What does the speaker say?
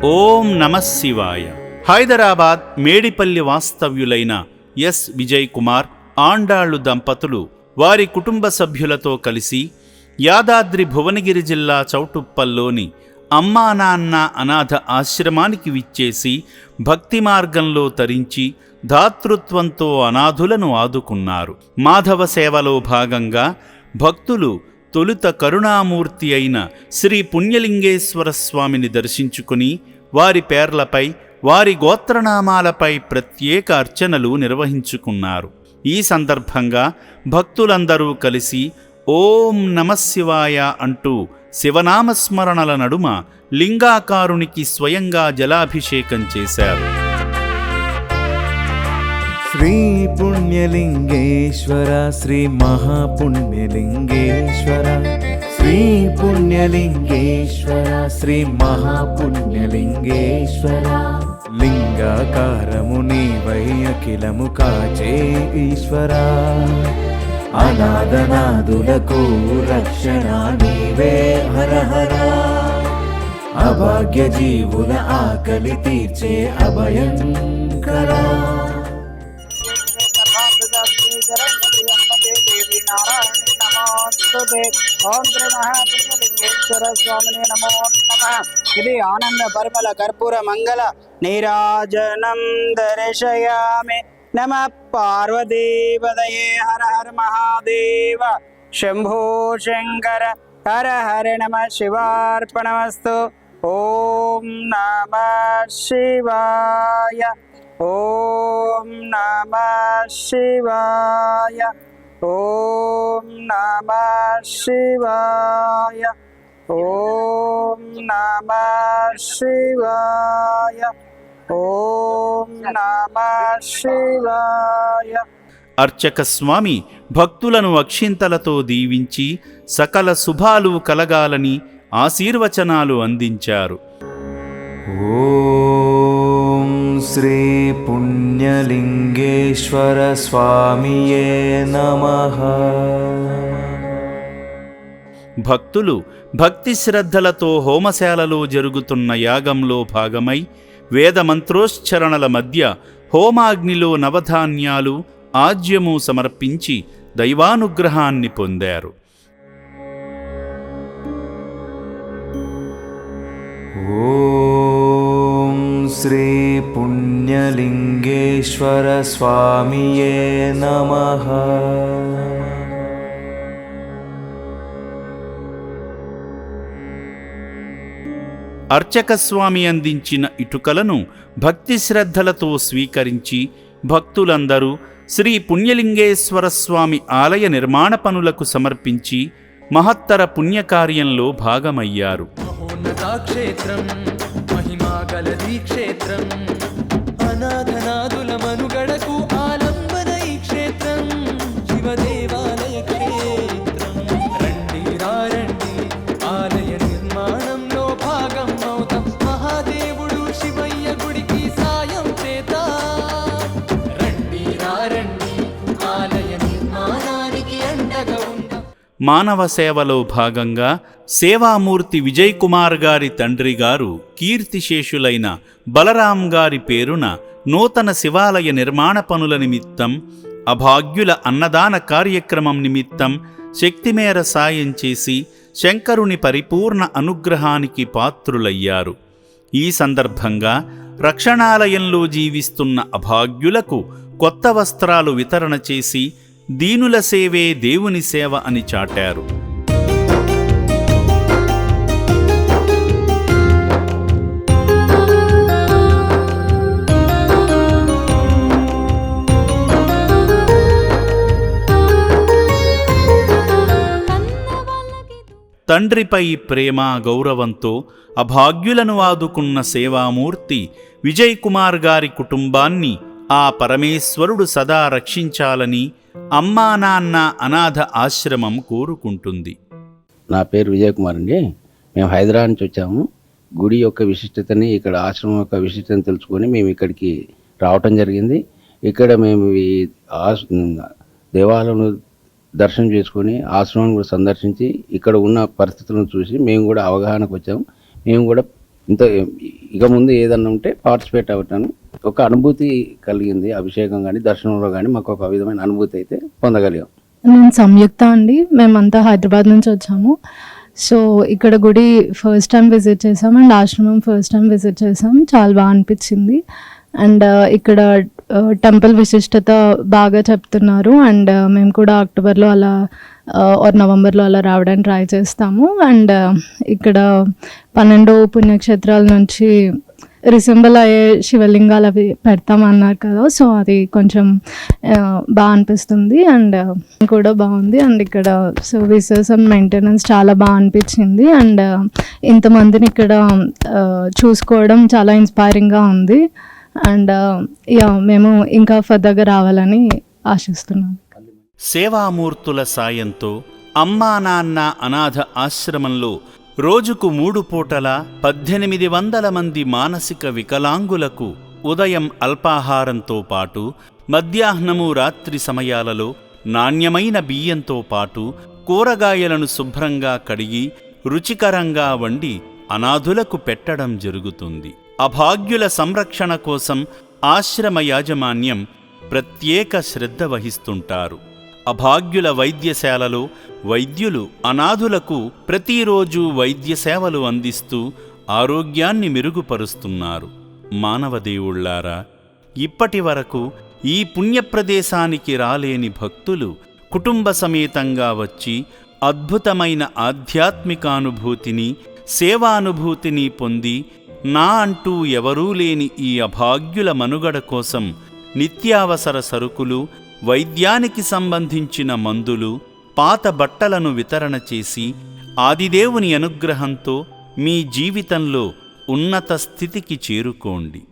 ఓం నమః శివాయ. హైదరాబాద్ మేడిపల్లి వాస్తవ్యులైన ఎస్ విజయ్ కుమార్, ఆండాళ్లు దంపతులు వారి కుటుంబ సభ్యులతో కలిసి యాదాద్రి భువనగిరి జిల్లా చౌటుప్పల్లోని అమ్మా నాన్న అనాథ ఆశ్రమానికి విచ్చేసి భక్తి మార్గంలో తరించి దాతృత్వంతో అనాథులను ఆదుకున్నారు. మాధవ సేవలో భాగంగా భక్తులు తొలుత కరుణామూర్తి అయిన శ్రీ పుణ్యలింగేశ్వర స్వామిని దర్శించుకుని వారి పేర్లపై, వారి గోత్రనామాలపై ప్రత్యేక అర్చనలు నిర్వహించుకున్నారు. ఈ సందర్భంగా భక్తులందరూ కలిసి ఓం నమః శివాయ అంటూ శివనామస్మరణల నడుమ లింగాకారునికి స్వయంగా జలాభిషేకం చేశారు. శ్రీ పుణ్యలింగేశ్వర, శ్రీ మహాపుణ్యలింగేశ్వర, శ్రీ పుణ్యలింగేశ్వర, శ్రీ మహాపుణ్యలింగేశ్వర. లింగాకారము నీవై అఖిలము కాచే ఈశ్వర, అనాథనాదులకు రక్షణ నీవే హర హర. అభాగ్య జీవుల ఆకలి తీర్చే అభయంకర. ఓం శ్రీ మహాపుణ్యలింగేశ్వర స్వామినే నమో నమః. ఇది ఆనంద పరిమళ కర్పూర మంగళ నీరాజనం దర్శయామి. నమః పార్వతీపదయే హర హర మహాదేవ శంభో శంకర హర హర నమః శివార్పణమస్తు. ఓం నమః శివాయ, ఓం నమః శివాయ, ఓం నమః శివాయ, ఓం నమః శివాయ, ఓం నమః శివాయ. అర్చక స్వామి భక్తులను అక్షింతలతో దీవించి సకల శుభాలు కలగాలని ఆశీర్వచనాలు అందించారు. ఓం శ్రీ పుణ్యలింగేశ్వర స్వామియే నమః. భక్తులు భక్తి శ్రద్ధలతో హోమశాలలో జరుగుతున్న యాగంలో భాగమై వేదమంత్రోశ్చరణల మధ్య హోమాగ్నిలో నవధాన్యాలు, ఆజ్యము సమర్పించి దైవానుగ్రహాన్ని పొందారు. ఓం శ్రీ పుణ్యలింగేశ్వర స్వామియే నమః. అర్చక స్వామి అందించిన ఇటుకలను భక్తి శ్రద్ధలతో స్వీకరించి భక్తులందరూ శ్రీ పుణ్యలింగేశ్వర స్వామి ఆలయ నిర్మాణ పనులకు సమర్పించి మహత్తర పుణ్యకార్యంలో భాగమయ్యారు. మహోన్నతాక్షేత్రం, మహిమాగలదీ క్షేత్రం, అనాథనాదుల మనుగడకు ఆలంబన ఈ క్షేత్రం, శివదేవాలయ క్షేత్రం. రండి రండి ఆలయ నిర్మాణంలో భాగం అవుతాం, మహాదేవుడు శివయ్య గుడికి సాయం చేద్దాం. రండి రండి ఆలయ నిర్మాణానికి అండగా ఉంటాం. మానవ సేవలో భాగంగా సేవామూర్తి విజయ్ కుమార్ గారి తండ్రి గారు కీర్తిశేషులైన బలరాం గారి పేరున నూతన శివాలయ నిర్మాణ పనుల నిమిత్తం, అభాగ్యుల అన్నదాన కార్యక్రమం నిమిత్తం శక్తిమేర సాయం చేసి శంకరుని పరిపూర్ణ అనుగ్రహానికి పాత్రులయ్యారు. ఈ సందర్భంగా రక్షణాలయంలో జీవిస్తున్న అభాగ్యులకు కొత్త వస్త్రాలు వితరణ చేసి దీనుల సేవే దేవుని సేవ అని చాటారు. తండ్రిపై ప్రేమ, గౌరవంతో అభాగ్యులను ఆదుకున్న సేవామూర్తి విజయ్ కుమార్ గారి కుటుంబాన్ని ఆ పరమేశ్వరుడు సదా రక్షించాలని అమ్మా నాన్న అనాథ ఆశ్రమం కోరుకుంటుంది. నా పేరు విజయ్ కుమార్ అండి. మేము హైదరాబాద్ నుంచి వచ్చాము. గుడి యొక్క విశిష్టతని, ఇక్కడ ఆశ్రమం యొక్క విశిష్టతని తెలుసుకొని మేము ఇక్కడికి రావటం జరిగింది. ఇక్కడ మేము ఈ దేవాలయం దర్శనం చేసుకొని ఆశ్రమం కూడా సందర్శించి ఇక్కడ ఉన్న పరిస్థితులను చూసి మేము కూడా అవగాహనకు వచ్చాము. మేము కూడా ఇక ముందు ఏదన్నా ఉంటే పార్టిసిపేట్ అవుతాను. ఒక అనుభూతి కలిగింది, అభిషేకం కానీ దర్శనంలో కానీ మాకు ఒక విధమైన అనుభూతి అయితే పొందగలిగాం. నేను సంయుక్త అండి, మేమంతా హైదరాబాద్ నుంచి వచ్చాము. సో ఇక్కడ గుడి ఫస్ట్ టైం విజిట్ చేసాం అండ్ ఆశ్రమం ఫస్ట్ టైం విజిట్ చేసాం. చాలా బాగా అనిపించింది. అండ్ ఇక్కడ టెంపుల్ విశిష్టత బాగా చెప్తున్నారు. అండ్ మేము కూడా అక్టోబర్లో అలా ఆర్ నవంబర్లో అలా రావడానికి ట్రై చేస్తాము. అండ్ ఇక్కడ 12 పుణ్యక్షేత్రాల నుంచి రిసెంబుల్ అయ్యే శివలింగాలు అవి పెడతామన్నారు కదా, సో అది కొంచెం బాగా అనిపిస్తుంది. అండ్ కూడా బాగుంది. అండ్ ఇక్కడ సర్వీసెస్ అండ్ మెయింటెనెన్స్ చాలా బాగా అనిపించింది. అండ్ ఇంతమందిని ఇక్కడ చూసుకోవడం చాలా ఇన్స్పైరింగ్గా ఉంది. అండ్ మేము ఇంకా ఫర్దర్గా రావాలని ఆశిస్తున్నాం. సేవామూర్తుల సాయంతో అమ్మా నాన్న అనాథ ఆశ్రమంలో రోజుకు 3 పూటల 1800 మంది మానసిక వికలాంగులకు ఉదయం అల్పాహారంతో పాటు మధ్యాహ్నము రాత్రి సమయాలలో నాణ్యమైన బియ్యంతో పాటు కూరగాయలను శుభ్రంగా కడిగి రుచికరంగా వండి అనాథులకు పెట్టడం జరుగుతుంది. అభాగ్యుల సంరక్షణ కోసం ఆశ్రమ యాజమాన్యం ప్రత్యేక శ్రద్ధ వహిస్తుంటారు. అభాగ్యుల వైద్యశాలలో వైద్యులు అనాథులకు ప్రతిరోజు వైద్య సేవలు అందిస్తూ ఆరోగ్యాన్ని మెరుగుపరుస్తున్నారు. మానవదేవుళ్లారా, ఇప్పటి వరకు ఈ పుణ్యప్రదేశానికి రాలేని భక్తులు కుటుంబ సమేతంగా వచ్చి అద్భుతమైన ఆధ్యాత్మికానుభూతిని, సేవానుభూతిని పొంది నా అంటూ ఎవరూ లేని ఈ అభాగ్యుల మనుగడ కోసం నిత్యావసర సరుకులు, వైద్యానికి సంబంధించిన మందులు, పాత బట్టలను వితరణ చేసి ఆదిదేవుని అనుగ్రహంతో మీ జీవితంలో ఉన్నత స్థితికి చేరుకోండి.